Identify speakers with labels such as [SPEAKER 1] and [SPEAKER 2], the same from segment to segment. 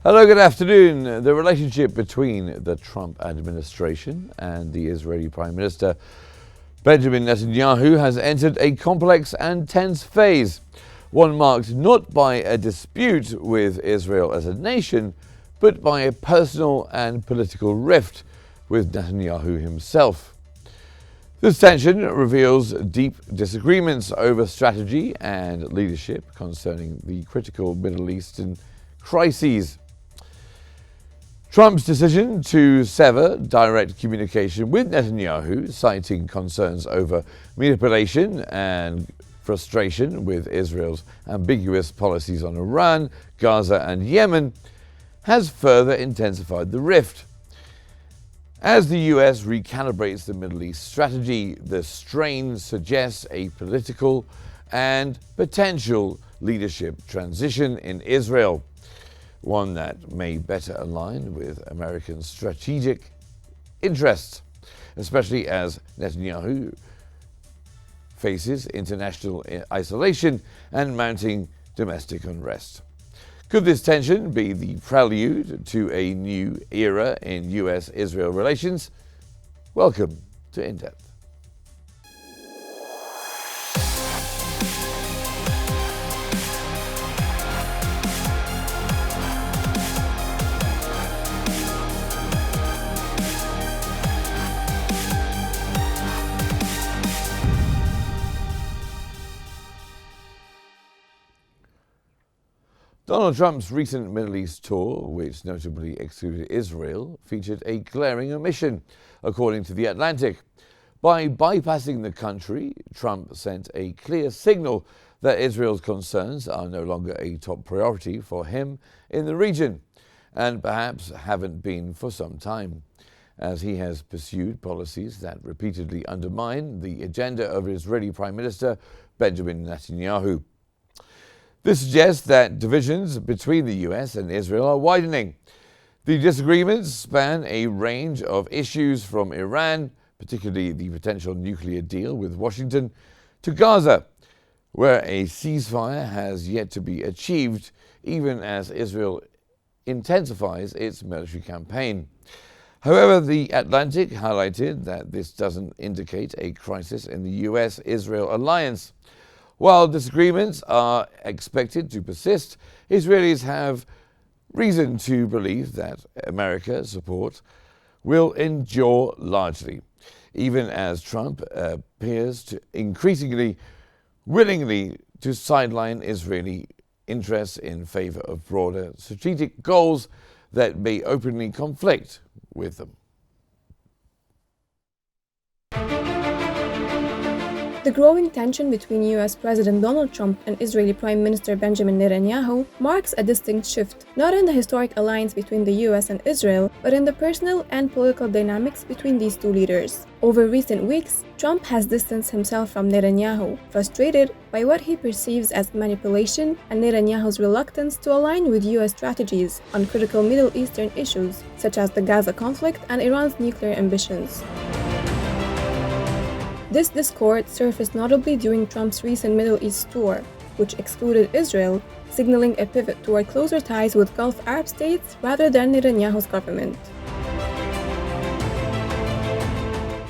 [SPEAKER 1] Hello, good afternoon. The relationship between the Trump administration and the Israeli Prime Minister Benjamin Netanyahu has entered a complex and tense phase, one marked not by a dispute with Israel as a nation, but by a personal and political rift with Netanyahu himself. This tension reveals deep disagreements over strategy and leadership concerning the critical Middle Eastern crises. Trump's decision to sever direct communication with Netanyahu, citing concerns over manipulation and frustration with Israel's ambiguous policies on Iran, Gaza, and Yemen, has further intensified the rift. As the US recalibrates the Middle East strategy, the strain suggests a political and potential leadership transition in Israel, one that may better align with American strategic interests, especially as Netanyahu faces international isolation and mounting domestic unrest. Could this tension be the prelude to a new era in US-Israel relations? Welcome to In Depth. Donald Trump's recent Middle East tour, which notably excluded Israel, featured a glaring omission, according to The Atlantic. By bypassing the country, Trump sent a clear signal that Israel's concerns are no longer a top priority for him in the region, and perhaps haven't been for some time, as he has pursued policies that repeatedly undermine the agenda of Israeli Prime Minister Benjamin Netanyahu. This suggests that divisions between the US and Israel are widening. The disagreements span a range of issues from Iran, particularly the potential nuclear deal with Washington, to Gaza, where a ceasefire has yet to be achieved, even as Israel intensifies its military campaign. However, The Atlantic highlighted that this doesn't indicate a crisis in the US-Israel alliance. While disagreements are expected to persist, Israelis have reason to believe that America's support will endure largely, even as Trump appears to increasingly willingly to sideline Israeli interests in favor of broader strategic goals that may openly conflict with them.
[SPEAKER 2] The growing tension between US President Donald Trump and Israeli Prime Minister Benjamin Netanyahu marks a distinct shift, not in the historic alliance between the US and Israel, but in the personal and political dynamics between these two leaders. Over recent weeks, Trump has distanced himself from Netanyahu, frustrated by what he perceives as manipulation and Netanyahu's reluctance to align with US strategies on critical Middle Eastern issues, such as the Gaza conflict and Iran's nuclear ambitions. This discord surfaced notably during Trump's recent Middle East tour, which excluded Israel, signaling a pivot toward closer ties with Gulf Arab states rather than Netanyahu's government.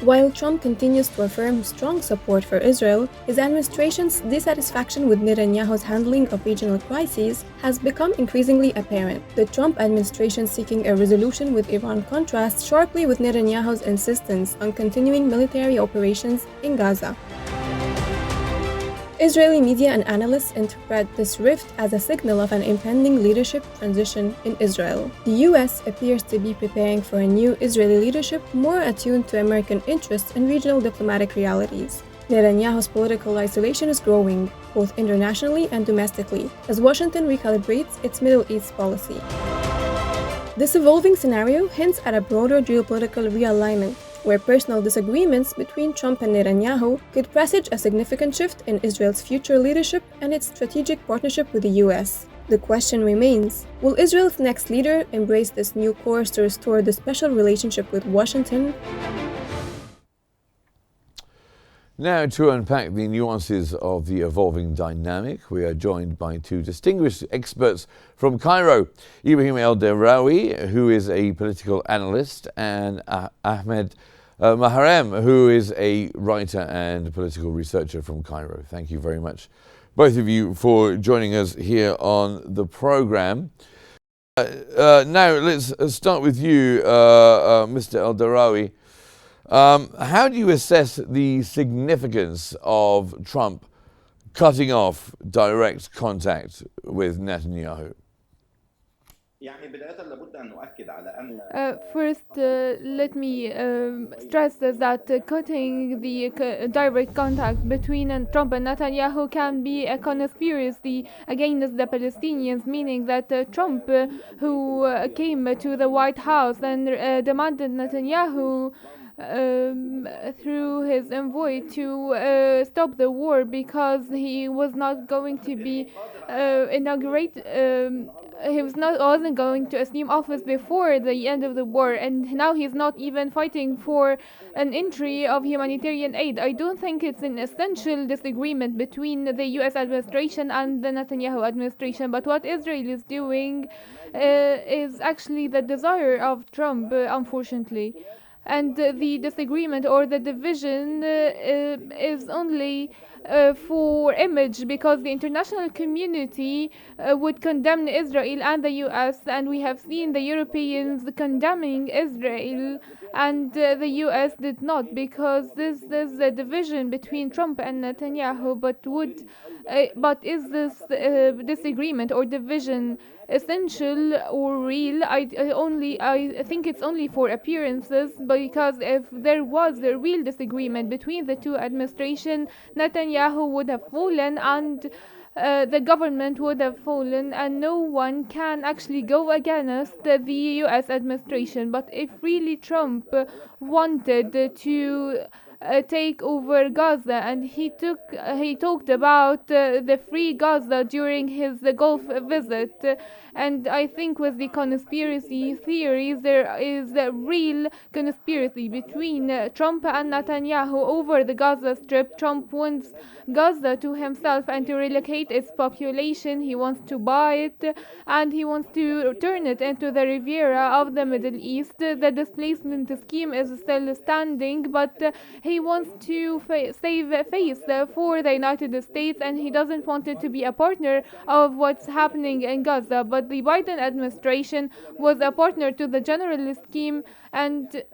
[SPEAKER 2] While Trump continues to affirm strong support for Israel, his administration's dissatisfaction with Netanyahu's handling of regional crises has become increasingly apparent. The Trump administration seeking a resolution with Iran contrasts sharply with Netanyahu's insistence on continuing military operations in Gaza. Israeli media and analysts interpret this rift as a signal of an impending leadership transition in Israel. The US appears to be preparing for a new Israeli leadership more attuned to American interests and regional diplomatic realities. Netanyahu's political isolation is growing, both internationally and domestically, as Washington recalibrates its Middle East policy. This evolving scenario hints at a broader geopolitical realignment, where personal disagreements between Trump and Netanyahu could presage a significant shift in Israel's future leadership and its strategic partnership with the US. The question remains, will Israel's next leader embrace this new course to restore the special relationship with Washington?
[SPEAKER 1] Now, to unpack the nuances of the evolving dynamic, we are joined by two distinguished experts from Cairo, Ibrahim El-Deraoui, who is a political analyst, and Ahmed Mahrem, who is a writer and political researcher from Cairo. Thank you very much, both of you, for joining us here on the program. Now, let's start with you, Mr. El-Deraoui. How do you assess the significance of Trump cutting off direct contact with Netanyahu?
[SPEAKER 3] First, let me stress that cutting the direct contact between Trump and Netanyahu can be a conspiracy against the Palestinians, meaning that Trump, who came to the White House and demanded Netanyahu through his envoy to stop the war because he was not going to be wasn't going to assume office before the end of the war, and now he's not even fighting for an entry of humanitarian aid. I don't think it's an essential disagreement between the US administration and the Netanyahu administration, but what Israel is doing is actually the desire of Trump, unfortunately. And the disagreement or the division is only for image, because the international community would condemn Israel and the US, and we have seen the Europeans condemning Israel, and the US did not, because this is a division between Trump and Netanyahu. But is this disagreement or division essential or real? I think it's only for appearances, because if there was a real disagreement between the two administrations, Netanyahu would have fallen, and the government would have fallen, and no one can actually go against the US administration. But if really Trump wanted to take over Gaza, and he talked about the free Gaza during his Gulf visit, and I think with the conspiracy theories, there is a real conspiracy between Trump and Netanyahu over the Gaza Strip. Trump wants Gaza to himself and to relocate its population. He wants to buy it, and he wants to turn it into the Riviera of the Middle East. The displacement scheme is still standing, but he wants to save face for the United States, and he doesn't want it to be a partner of what's happening in Gaza. But the Biden administration was a partner to the general scheme, and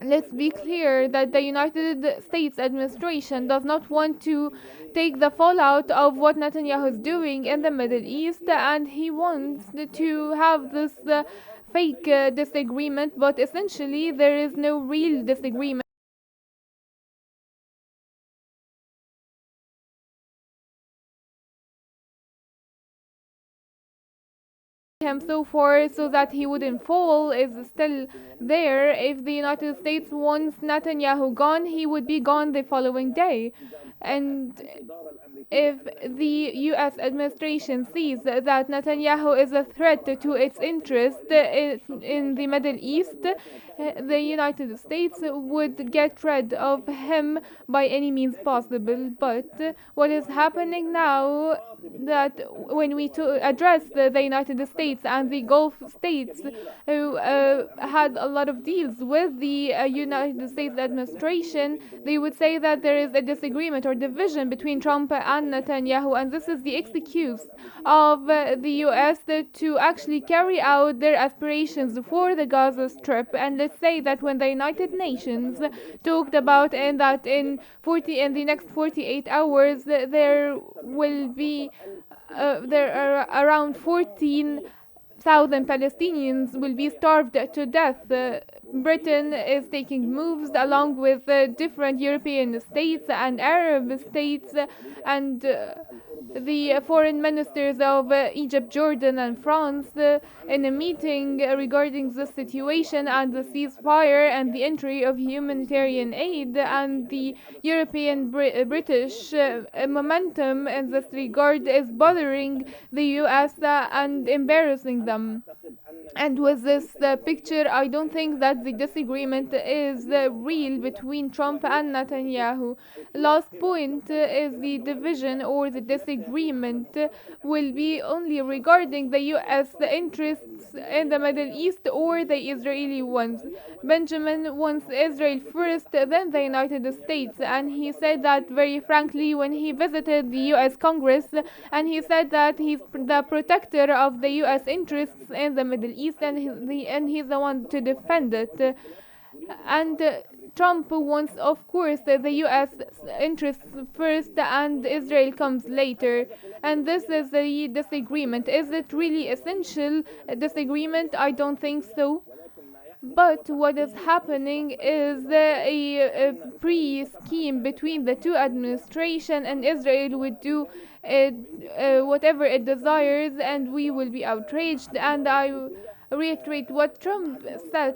[SPEAKER 3] let's be clear that the United States administration does not want to take the fallout of what Netanyahu is doing in the Middle East, and he wants to have this fake disagreement, but essentially there is no real disagreement him so far, so that he wouldn't fall, is still there. If the United States wants Netanyahu gone, he would be gone the following day. And if the US administration sees that Netanyahu is a threat to its interest in the Middle East, the United States would get rid of him by any means possible. But what is happening now, that when we address the United States and the Gulf states who had a lot of deals with the United States administration, they would say that there is a disagreement or division between Trump and Netanyahu, and this is the excuse of the US to actually carry out their aspirations for the Gaza Strip. And let's say that when the United Nations talked about in the next 48 hours there will be there are around 14,000 Palestinians will be starved to death. Britain is taking moves along with different European states and Arab states, and the foreign ministers of Egypt, Jordan and France in a meeting regarding the situation and the ceasefire and the entry of humanitarian aid, and the European British momentum in this regard is bothering the US and embarrassing them. And with this picture, I don't think that the disagreement is real between Trump and Netanyahu. Last point is the division or the disagreement will be only regarding the US interests in the Middle East or the Israeli ones. Benjamin wants Israel first, then the United States, and he said that very frankly when he visited the US Congress, and he said that he's the protector of the US interests in the Middle East, and he's the one to defend it. And Trump wants, of course, the US interests first and Israel comes later. And this is the disagreement. Is it really essential disagreement? I don't think so. But what is happening is a pre-scheme between the two administration, and Israel would do whatever it desires, and we will be outraged. And I reiterate what Trump said,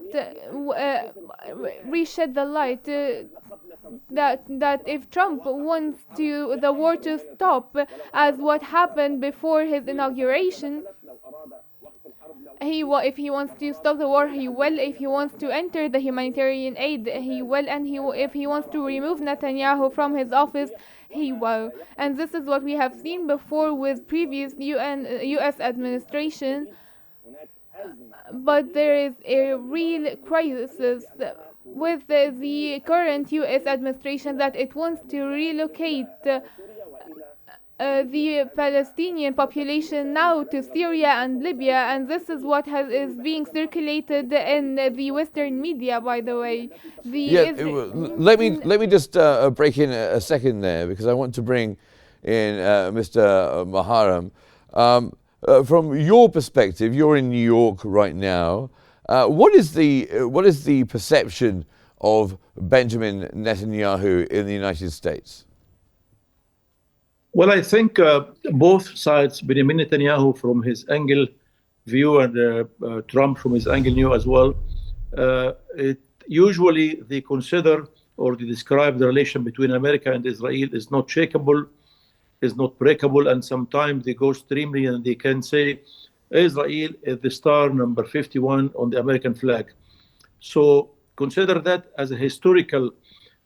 [SPEAKER 3] reshed the light. That if Trump wants the war to stop, as what happened before his inauguration, if he wants to stop the war, he will. If he wants to enter the humanitarian aid, he will. And if he wants to remove Netanyahu from his office, he will. And this is what we have seen before with previous U.S. administration. But there is a real crisis with the current U.S. administration, that it wants to relocate the Palestinian population now to Syria and Libya, and this is what is being circulated in the Western media, by the way.
[SPEAKER 1] Let me just break in a second there, because I want to bring in Mr. Maharam. From your perspective, you're in New York right now. What is the perception of Benjamin Netanyahu in the United States?
[SPEAKER 4] Well, I think both sides, Benjamin Netanyahu from his angle view and Trump from his angle view as well, usually they consider or they describe the relation between America and Israel is not shakable, is not breakable, and sometimes they go extremely and they can say Israel is the star number 51 on the American flag. So consider that as a historical.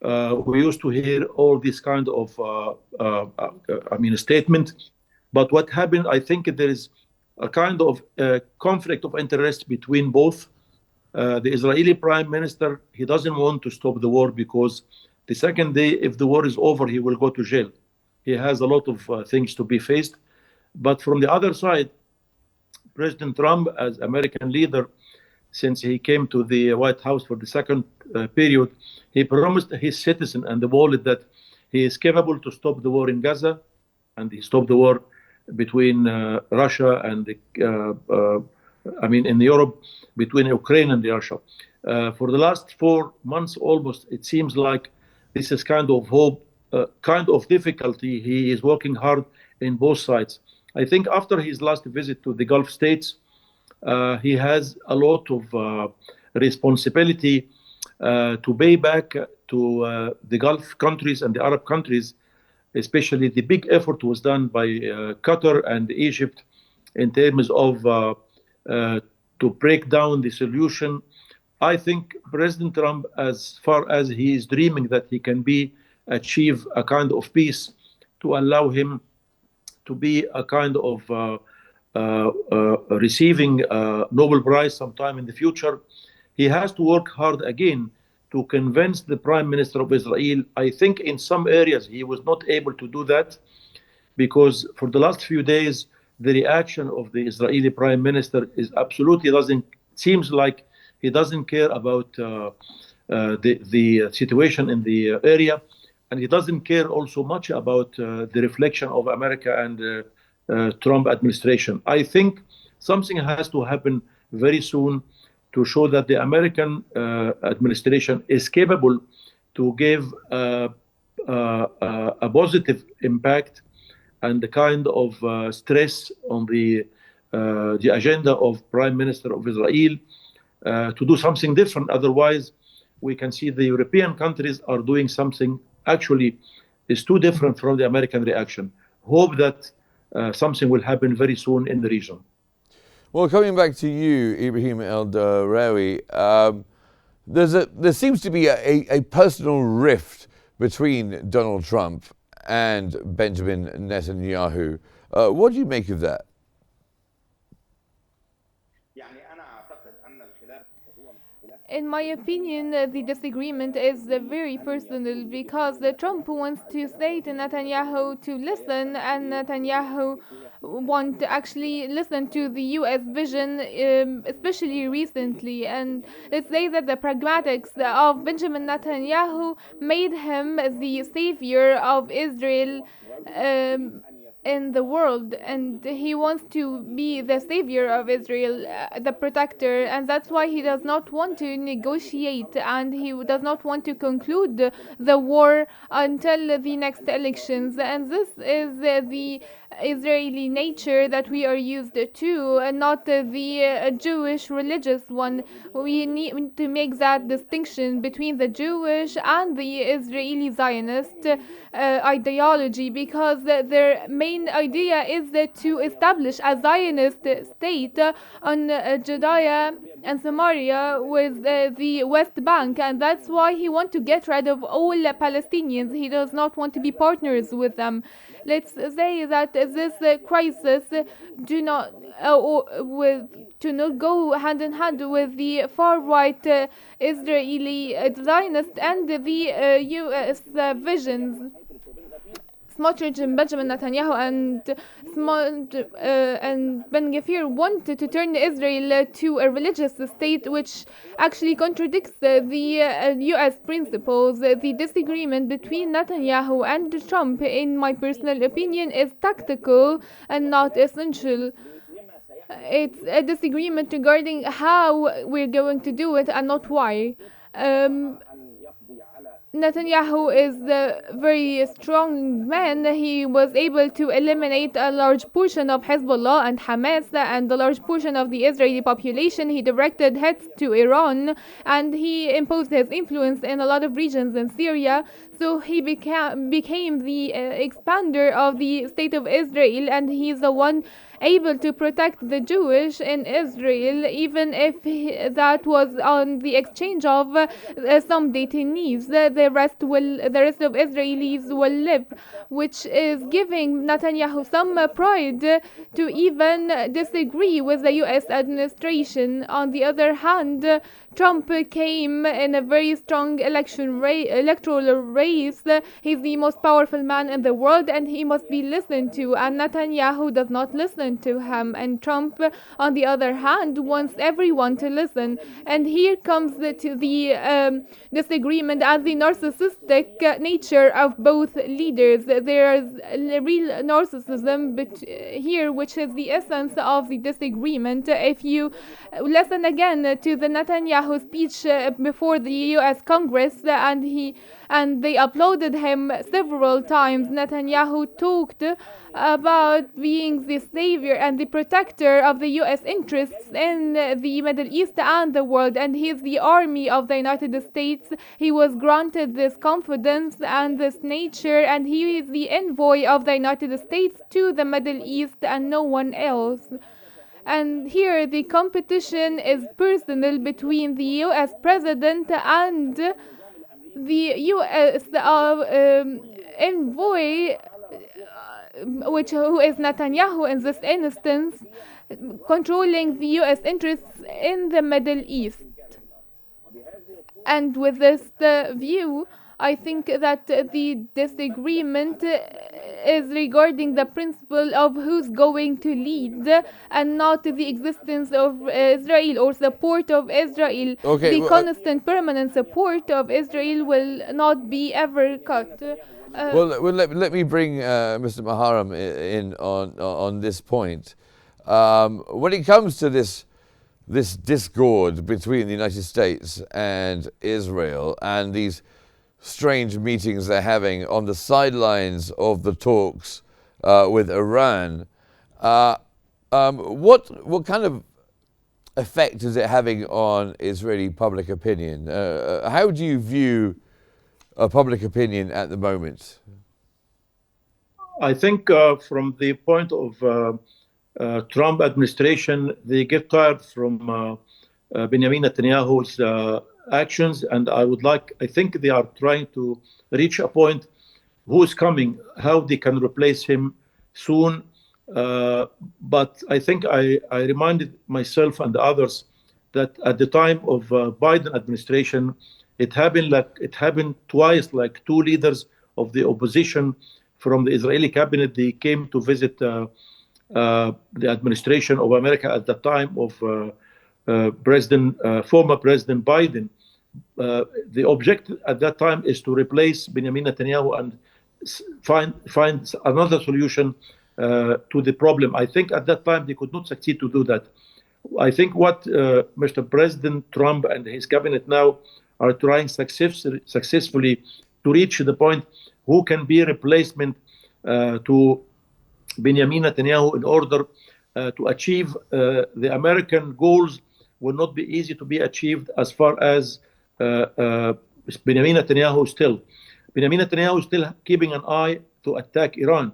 [SPEAKER 4] We used to hear all this kind of, statement. But what happened, I think there is a kind of conflict of interest between both. The Israeli prime minister, he doesn't want to stop the war because the second day, if the war is over, he will go to jail. He has a lot of things to be faced. But from the other side, President Trump, as American leader, since he came to the White House for the second period, he promised his citizen and the world that he is capable to stop the war in Gaza, and he stopped the war between Russia and in Europe, between Ukraine and Russia. For the last 4 months almost, it seems like this is kind of hope, kind of difficulty. He is working hard in both sides. I think after his last visit to the Gulf states, he has a lot of responsibility to pay back to the Gulf countries and the Arab countries. Especially the big effort was done by Qatar and Egypt in terms of to break down the solution. I think President Trump, as far as he is dreaming that he can achieve a kind of peace to allow him to be a kind of receiving Nobel Prize sometime in the future, he has to work hard again to convince the Prime Minister of Israel. I think in some areas he was not able to do that because for the last few days, the reaction of the Israeli Prime Minister is absolutely seems like he doesn't care about the situation in the area, and he doesn't care also much about the reflection of America and Trump administration. I think something has to happen very soon to show that the American administration is capable to give a positive impact and the kind of stress on the agenda of Prime Minister of Israel to do something different. Otherwise, we can see the European countries are doing something actually is too different from the American reaction. Hope that something will happen very soon in the region.
[SPEAKER 1] Well, coming back to you, Ibrahim El-Darawi, there seems to be a personal rift between Donald Trump and Benjamin Netanyahu. What do you make of that?
[SPEAKER 3] In my opinion, the disagreement is very personal because Trump wants to say to Netanyahu to listen, and Netanyahu want to actually listen to the U.S. vision, especially recently. And let's say that the pragmatics of Benjamin Netanyahu made him the savior of Israel in the world, and he wants to be the savior of Israel, the protector, and that's why he does not want to negotiate, and he does not want to conclude the war until the next elections. And this is the Israeli nature that we are used to, and not the Jewish religious one. We need to make that distinction between the Jewish and the Israeli Zionist ideology, because their main idea is to establish a Zionist state on Judea and Samaria with the West Bank, and that's why he wants to get rid of all Palestinians. He does not want to be partners with them. Let's say that this crisis do not go hand in hand with the far-right Israeli Zionist and the U.S. visions. Smotrich and Benjamin Netanyahu and Ben Gvir wanted to turn Israel to a religious state, which actually contradicts the U.S. principles. The disagreement between Netanyahu and Trump, in my personal opinion, is tactical and not essential. It's a disagreement regarding how we're going to do it and not why. Netanyahu is a very strong man. He was able to eliminate a large portion of Hezbollah and Hamas and a large portion of the Israeli population. He directed hits to Iran, and he imposed his influence in a lot of regions in Syria. So he became the expander of the state of Israel, and he's the one able to protect the Jewish in Israel, even if that was on the exchange of some detainees. The rest of Israelis will live, which is giving Netanyahu some pride to even disagree with the U.S. administration. On the other hand, Trump came in a very strong electoral race. He's the most powerful man in the world, and he must be listened to, and Netanyahu does not listen to him. And Trump, on the other hand, wants everyone to listen. And here comes the disagreement and the narcissistic nature of both leaders. There's real narcissism here, which is the essence of the disagreement. If you listen again to the Netanyahu speech before the U.S. Congress, and they uploaded him several times, Netanyahu talked about being the savior and the protector of the U.S. interests in the Middle East and the world, and he's the army of the United States. He was granted this confidence and this nature, and he is the envoy of the United States to the Middle East and no one else. And here the competition is personal between the U.S. president and the U.S. envoy, who is Netanyahu in this instance, controlling the U.S. interests in the Middle East. And with this view, I think that the disagreement is regarding the principle of who's going to lead and not the existence of Israel or support of Israel.
[SPEAKER 1] Okay,
[SPEAKER 3] the constant, permanent support of Israel will not be ever cut.
[SPEAKER 1] Let me bring Mr. Maharam in on this point. When it comes to this discord between the United States and Israel and these strange meetings they're having on the sidelines of the talks with Iran, what kind of effect is it having on Israeli public opinion? How do you view public opinion at the moment?
[SPEAKER 4] I think from the point of Trump administration, they get tired from Benjamin Netanyahu's actions, and I think they are trying to reach a point who is coming, how they can replace him soon. But I think I reminded myself and others that at the time of Biden administration, it happened twice. Like two leaders of the opposition from the Israeli cabinet, they came to visit the administration of America at the time of former President Biden. The objective at that time is to replace Benjamin Netanyahu and find another solution to the problem. I think at that time they could not succeed to do that. I think what Mr. President Trump and his cabinet now are trying successfully to reach the point who can be a replacement to Benjamin Netanyahu in order to achieve the American goals will not be easy to be achieved as far as Benjamin Netanyahu still. Benjamin Netanyahu is still keeping an eye to attack Iran.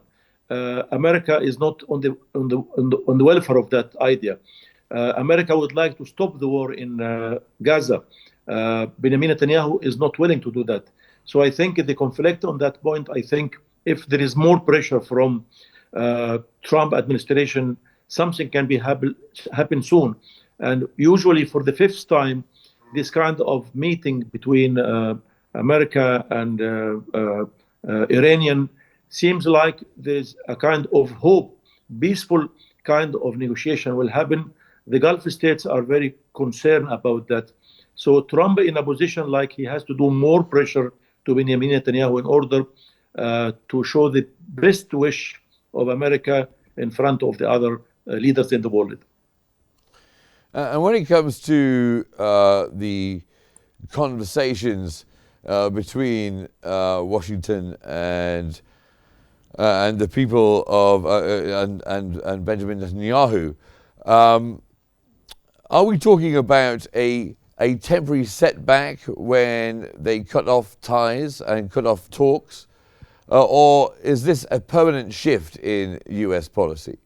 [SPEAKER 4] America is not on the welfare of that idea. America would like to stop the war in Gaza. Benjamin Netanyahu is not willing to do that. So I think the conflict on that point, I think if there is more pressure from Trump administration, something can be happen soon. And usually for the fifth time, this kind of meeting between America and Iranian seems like there's a kind of hope, peaceful kind of negotiation will happen. The Gulf states are very concerned about that. So Trump in a position like he has to do more pressure to Benjamin Netanyahu in order to show the best wish of America in front of the other leaders in the world.
[SPEAKER 1] And when it comes to the conversations between Washington and the people of and Benjamin Netanyahu, are we talking about a temporary setback when they cut off ties and cut off talks, or is this a permanent shift in U.S. policy?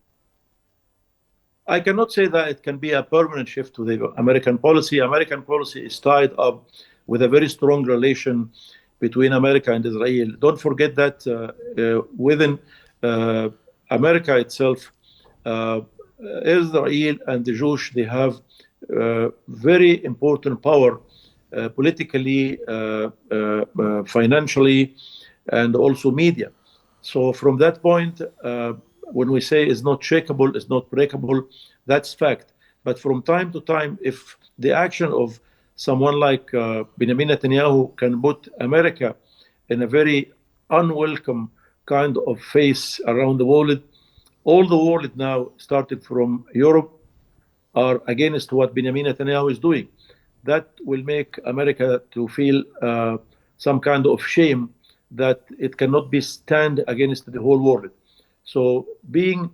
[SPEAKER 4] I cannot say that it can be a permanent shift to the American policy. American policy is tied up with a very strong relation between America and Israel. Don't forget that within America itself, Israel and the Jews, they have very important power politically, financially, and also media. So from that point, when we say it's not shakable, it's not breakable, that's fact. But from time to time, if the action of someone like Benjamin Netanyahu can put America in a very unwelcome kind of face around the world, all the world now, started from Europe, are against what Benjamin Netanyahu is doing. That will make America to feel some kind of shame that it cannot be stand against the whole world. So being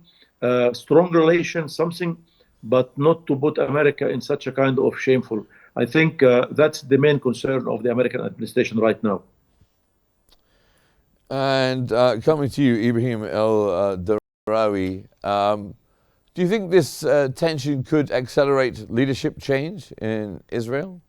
[SPEAKER 4] strong relations, something, but not to put America in such a kind of shameful. I think that's the main concern of the American administration right now.
[SPEAKER 1] And coming to you, Ibrahim El-Darawi, do you think this tension could accelerate leadership change in Israel?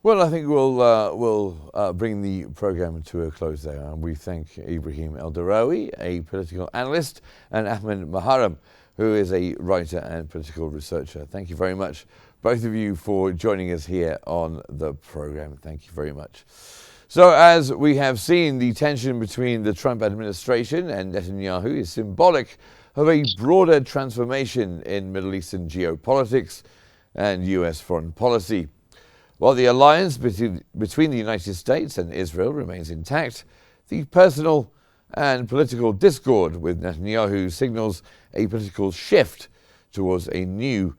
[SPEAKER 1] Well, I think we'll bring the program to a close there. And we thank Ibrahim El-Darawi, a political analyst, and Ahmed Maharam, who is a writer and political researcher. Thank you very much, both of you, for joining us here on the program. Thank you very much. So, as we have seen, the tension between the Trump administration and Netanyahu is symbolic of a broader transformation in Middle Eastern geopolitics and U.S. foreign policy. While the alliance between the United States and Israel remains intact, the personal And political discord with Netanyahu signals a political shift towards a new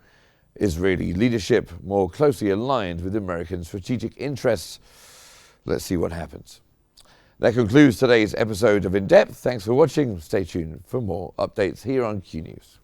[SPEAKER 1] Israeli leadership more closely aligned with American strategic interests. Let's see what happens. That concludes today's episode of In Depth. Thanks for watching. Stay tuned for more updates here on Q News.